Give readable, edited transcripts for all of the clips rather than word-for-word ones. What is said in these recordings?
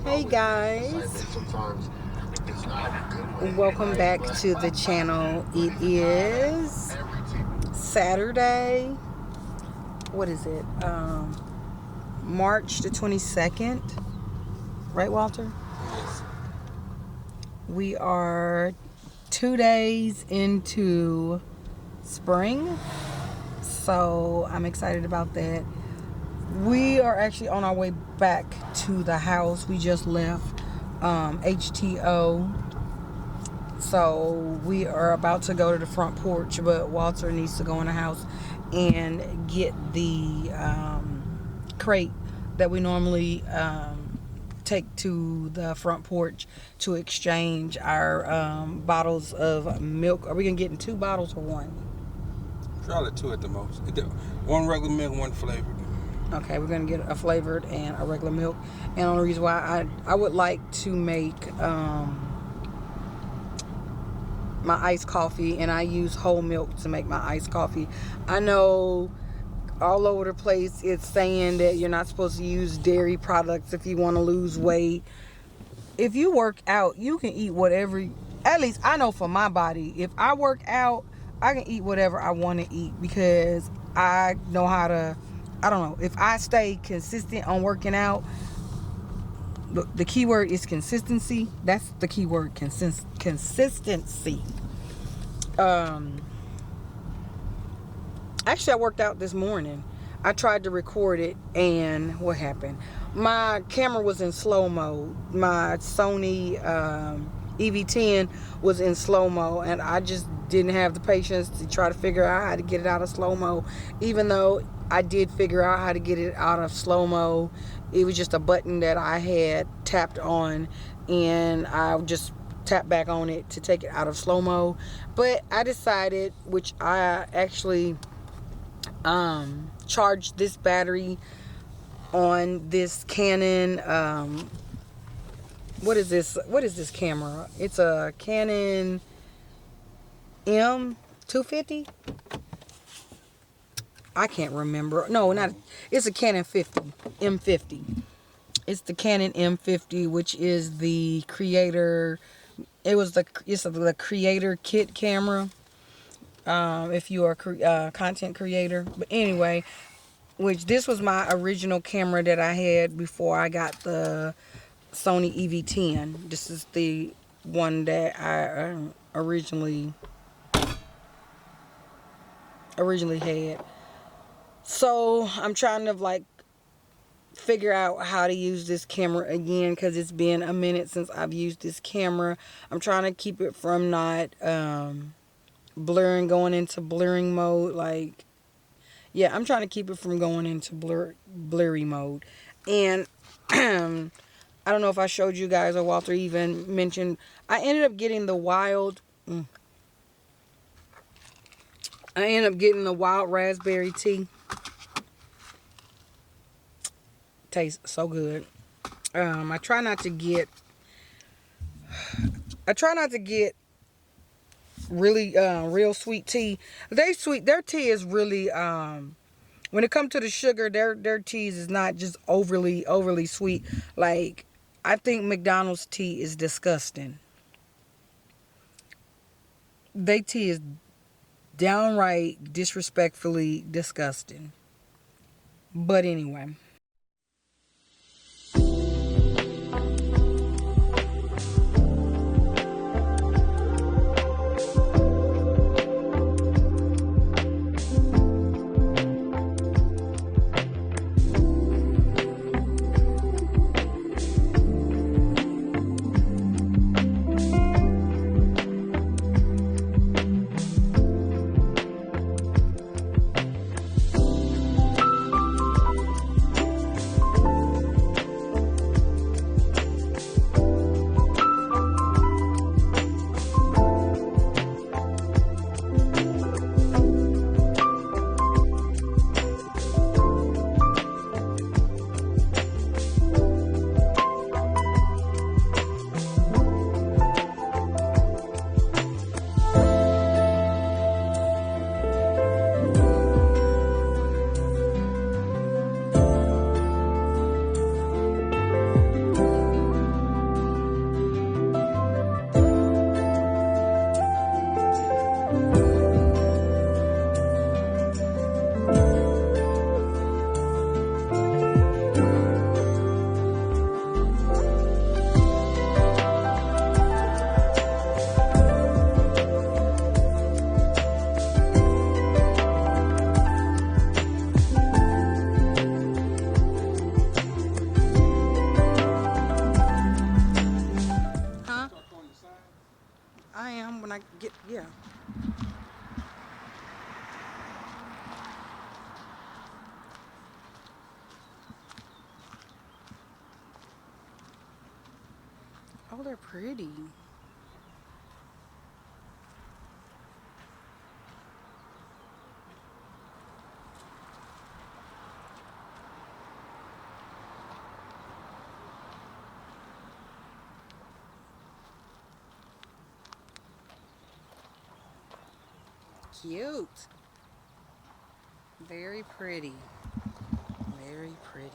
Hey guys, welcome back to the channel. It is Saturday. What is it? March the 22nd. Right, Walter? Yes. We are 2 days into spring, so I'm excited about that. We are actually on our way back to the house. We just left HTeaO, so we are about to go to the front porch, but Walter needs to go in the house and get the crate that we normally take to the front porch to exchange our bottles of milk. Are we gonna get in 2 bottles or 1? Probably 2 at the most. 1 regular milk, 1 flavored. Okay, we're gonna get a flavored and a regular milk. And the only reason why I would like to make my iced coffee, and I use whole milk to make my iced coffee. I know all over the place it's saying that you're not supposed to use dairy products if you want to lose weight. If you work out, you can eat whatever. At least I know for my body, if I work out, I can eat whatever I want to eat because I know how to. I don't know, if I stay consistent on working out, the key word is consistency. That's the key word, consistency. Actually, I worked out this morning. I tried to record it, and what happened? My camera was in slow mode. My Sony EV10 was in slow-mo, and I just didn't have the patience to try to figure out how to get it out of slow-mo. Even though I did figure out how to get it out of slow-mo, it was just a button that I had tapped on, and I just tapped back on it to take it out of slow-mo. But I decided, which I actually charged this battery on this Canon what is this camera? It's a Canon M250. I can't remember. No, not. It's a Canon M50. It's the Canon M50, which is the creator. It's the creator kit camera. If you are a content creator, but anyway, which this was my original camera that I had before I got the Sony EV10. This is the one that I originally had. So I'm trying to like figure out how to use this camera again because it's been a minute since I've used this camera. I'm trying to keep it from not blurring, going into blurring mode. Like, yeah, I'm trying to keep it from going into blurry mode. And I don't know if I showed you guys or Walter even mentioned, I ended up getting the wild raspberry tea. Tastes so good. I try not to get really real sweet tea. Their tea is really when it comes to the sugar, their teas is not just overly sweet. Like, I think McDonald's tea is disgusting. Their tea is downright disrespectfully disgusting. But anyway. Yeah. Oh, they're pretty. Cute. Very pretty. Very pretty.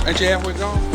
Ain't you halfway gone?